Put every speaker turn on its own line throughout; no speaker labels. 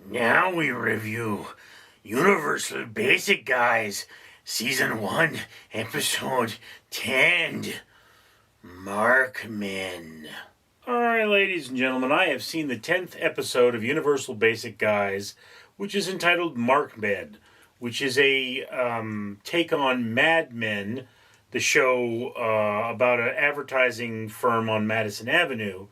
Now we review Universal Basic Guys, Season 1, Episode 10, Markmen. Alright, ladies and gentlemen, I have seen the 10th episode of Universal Basic Guys, which is entitled Markmen, which is a take on Mad Men, the show about an advertising firm on Madison Avenue.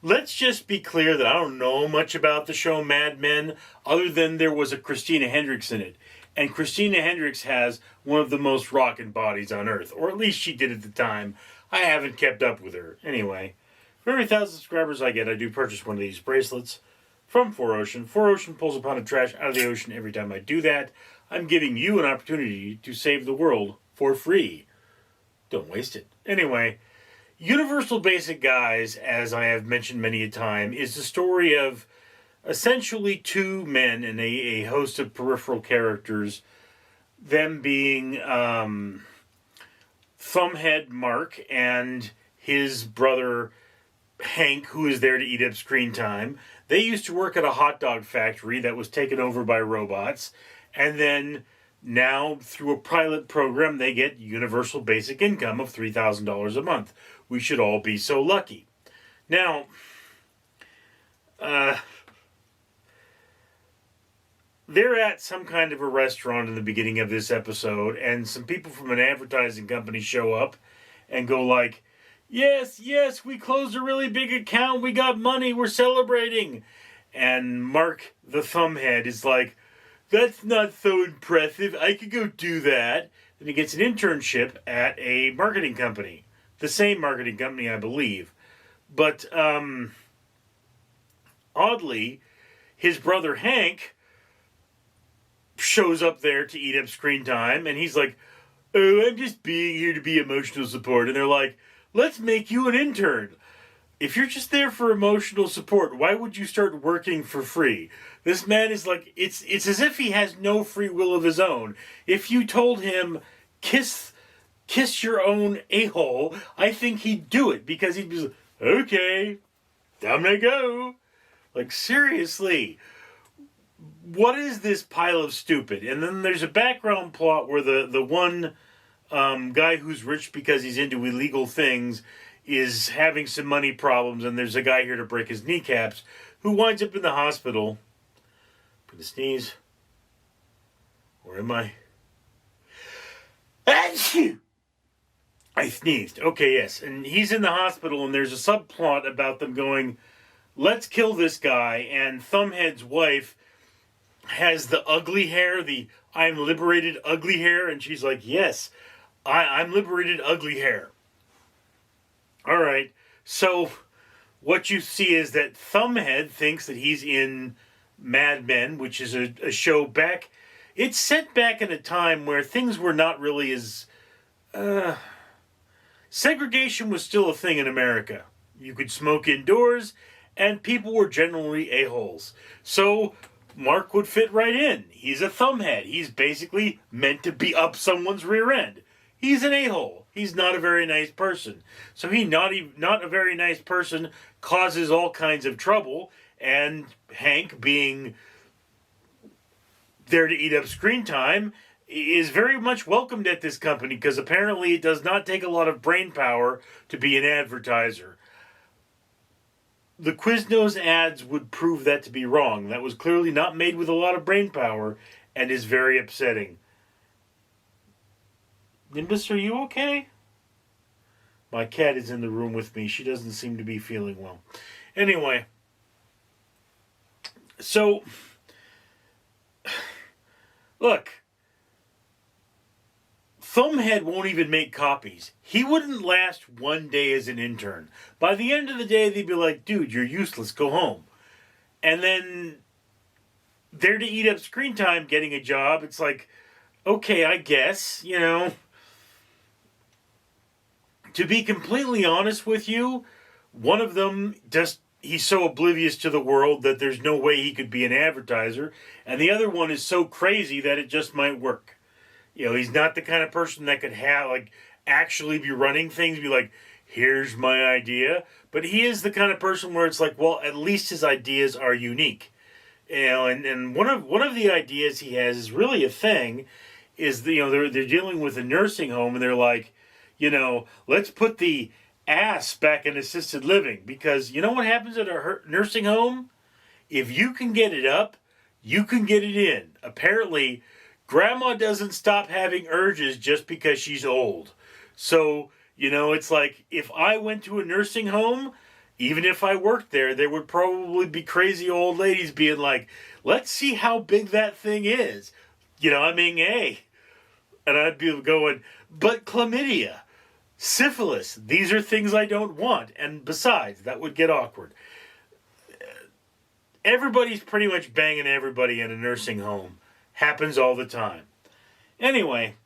Let's just be clear that I don't know much about the show Mad Men, other than there was a Christina Hendricks in it. And Christina Hendricks has one of the most rockin' bodies on earth, or at least she did at the time. I haven't kept up with her. Anyway, for every 1,000 subscribers I get, I do purchase one of these bracelets from 4Ocean. 4Ocean pulls a pound of trash out of the ocean every time I do that. I'm giving you an opportunity to save the world for free. Don't waste it. Anyway, Universal Basic Guys, as I have mentioned many a time, is the story of essentially two men and a host of peripheral characters, them being Thumbhead Mark and his brother Hank, who is there to eat up screen time. They used to work at a hot dog factory that was taken over by robots, and then now, through a pilot program, they get universal basic income of $3,000 a month. We should all be so lucky. Now, they're at some kind of a restaurant in the beginning of this episode, and some people from an advertising company show up and go like, yes, we closed a really big account, we got money, we're celebrating. And Mark, the thumbhead, is like, that's not so impressive, I could go do that. Then he gets an internship at a marketing company. The same marketing company, I believe. But, oddly, his brother Hank shows up there to eat up screen time, and he's like, oh, I'm just being here to be emotional support. And they're like, let's make you an intern. If you're just there for emotional support, why would you start working for free? This man is like, it's as if he has no free will of his own. If you told him, kiss your own a-hole, I think he'd do it, because he'd be like, okay, time to go. Like, seriously, what is this pile of stupid? And then there's a background plot where the one guy who's rich because he's into illegal things is having some money problems, and there's a guy here to break his kneecaps who winds up in the hospital. For the sneeze. Where am I? Achoo! I sneezed. Okay, yes. And he's in the hospital, and there's a subplot about them going, let's kill this guy. And Thumbhead's wife has the ugly hair, the I'm liberated ugly hair. And she's like, yes, I'm liberated ugly hair. All right. So what you see is that Thumbhead thinks that he's in Mad Men, which is a show back. It's set back in a time where things were not really as... segregation was still a thing in America. You could smoke indoors, and people were generally a-holes. So Mark would fit right in. He's a thumbhead. He's basically meant to be up someone's rear end. He's an a-hole. He's not a very nice person. So he, not a very nice person, causes all kinds of trouble, and Hank, being there to eat up screen time, is very much welcomed at this company, because apparently it does not take a lot of brain power to be an advertiser. The Quiznos ads would prove that to be wrong. That was clearly not made with a lot of brain power, and is very upsetting. Nimbus, are you okay? My cat is in the room with me. She doesn't seem to be feeling well. Anyway, so, look, Thumbhead won't even make copies. He wouldn't last one day as an intern. By the end of the day, they'd be like, dude, you're useless, go home. And then, there to eat up screen time, getting a job, it's like, okay, I guess, you know. To be completely honest with you, one of them he's so oblivious to the world that there's no way he could be an advertiser. And the other one is so crazy that it just might work. You know, he's not the kind of person that could actually be running things, be like, here's my idea. But he is the kind of person where it's like, well, at least his ideas are unique. And one of the ideas he has is really a thing, is they're dealing with a nursing home, and they're like, let's put the ass back in assisted living, because you know what happens at a nursing home? If you can get it up, you can get it in. Apparently, grandma doesn't stop having urges just because she's old. So, it's like, if I went to a nursing home, even if I worked there would probably be crazy old ladies being like, let's see how big that thing is. Hey. And I'd be going, but chlamydia, syphilis, these are things I don't want. And besides, that would get awkward. Everybody's pretty much banging everybody in a nursing home. Happens all the time. Anyway,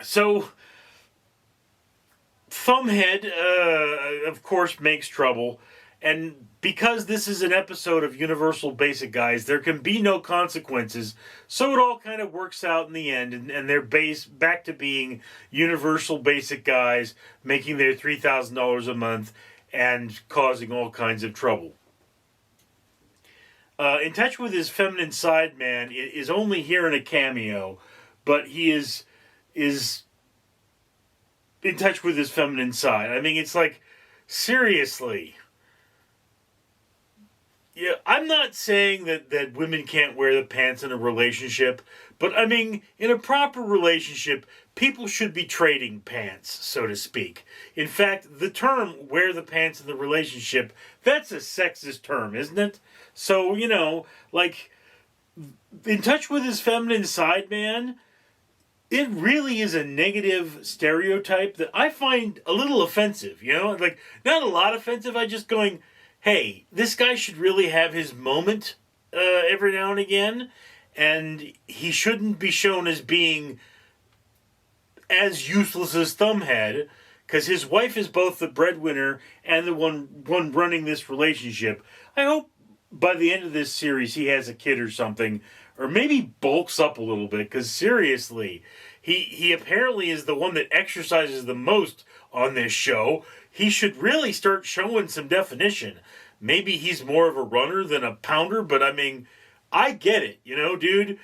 so Thumbhead, of course, makes trouble. And because this is an episode of Universal Basic Guys, there can be no consequences. So it all kind of works out in the end. And they're back to being Universal Basic Guys, making their $3,000 a month and causing all kinds of trouble. In Touch with His Feminine Side Man is only here in a cameo, but he is in touch with his feminine side. I mean, it's like, seriously. Yeah, I'm not saying that women can't wear the pants in a relationship, but I mean, in a proper relationship, people should be trading pants, so to speak. In fact, the term wear the pants in the relationship, that's a sexist term, isn't it? So, like, In Touch with His Feminine Side Man, it really is a negative stereotype that I find a little offensive, Like, not a lot offensive, I just going, hey, this guy should really have his moment every now and again, and he shouldn't be shown as being as useless as Thumbhead, because his wife is both the breadwinner and the one running this relationship. I hope by the end of this series he has a kid or something, or maybe bulks up a little bit, because seriously, he apparently is the one that exercises the most on this show. He should really start showing some definition. Maybe he's more of a runner than a pounder, but I mean, I get it, dude.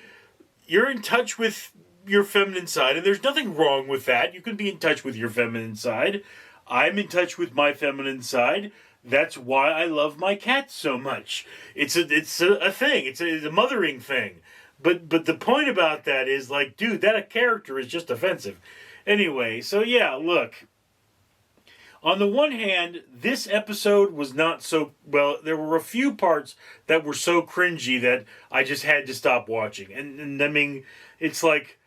You're in touch with your feminine side, and there's nothing wrong with that. You can be in touch with your feminine side. I'm in touch with my feminine side. That's why I love my cat so much. It's a thing. It's a mothering thing. But the point about that is, like, dude, that character is just offensive. Anyway, so yeah, look. On the one hand, this episode was not so... Well, there were a few parts that were so cringy that I just had to stop watching. And I mean, it's like...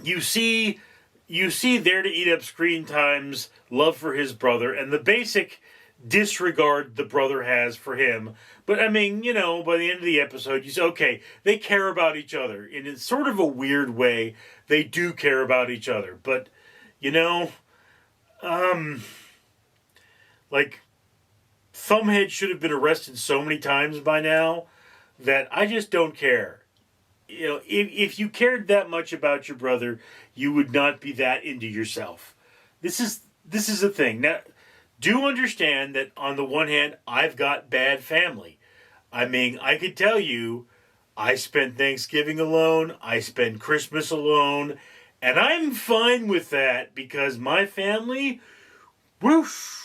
You see There to Eat Up Screen Time's love for his brother and the basic disregard the brother has for him. But I mean, by the end of the episode, you say, okay, they care about each other. In a sort of a weird way, they do care about each other. But, like, Thumbhead should have been arrested so many times by now that I just don't care. If you cared that much about your brother, you would not be that into yourself. This is the thing. Now, do understand that on the one hand, I've got bad family. I mean, I could tell you, I spent Thanksgiving alone, I spent Christmas alone, and I'm fine with that because my family, whoosh.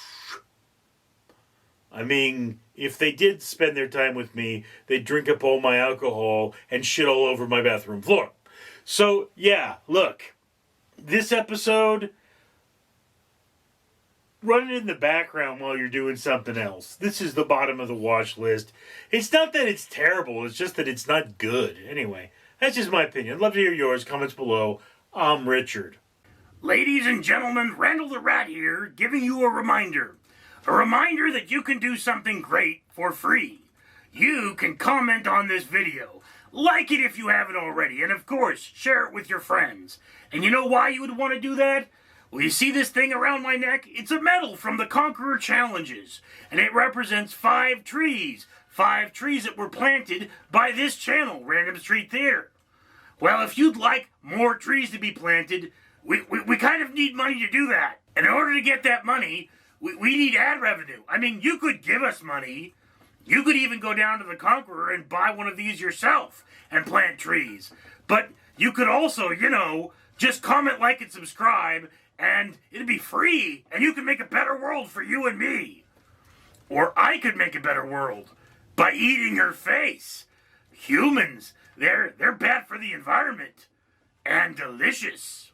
I mean, if they did spend their time with me, they'd drink up all my alcohol and shit all over my bathroom floor. So, yeah, look, this episode, run it in the background while you're doing something else. This is the bottom of the watch list. It's not that it's terrible, it's just that it's not good. Anyway, that's just my opinion. I'd love to hear yours. Comments below. I'm Richard.
Ladies and gentlemen, Randall the Rat here, giving you a reminder. A reminder that you can do something great for free. You can comment on this video. Like it if you haven't already. And of course, share it with your friends. And you know why you would want to do that? Well, you see this thing around my neck? It's a medal from the Conqueror Challenges. And it represents 5 trees. 5 trees that were planted by this channel, Random Street Theater. Well, if you'd like more trees to be planted, We kind of need money to do that. And in order to get that money, we need ad revenue. I mean, you could give us money. You could even go down to the Conqueror and buy one of these yourself and plant trees. But you could also, just comment, like, and subscribe, and it'd be free, and you could make a better world for you and me. Or I could make a better world by eating your face. Humans, they're bad for the environment and delicious.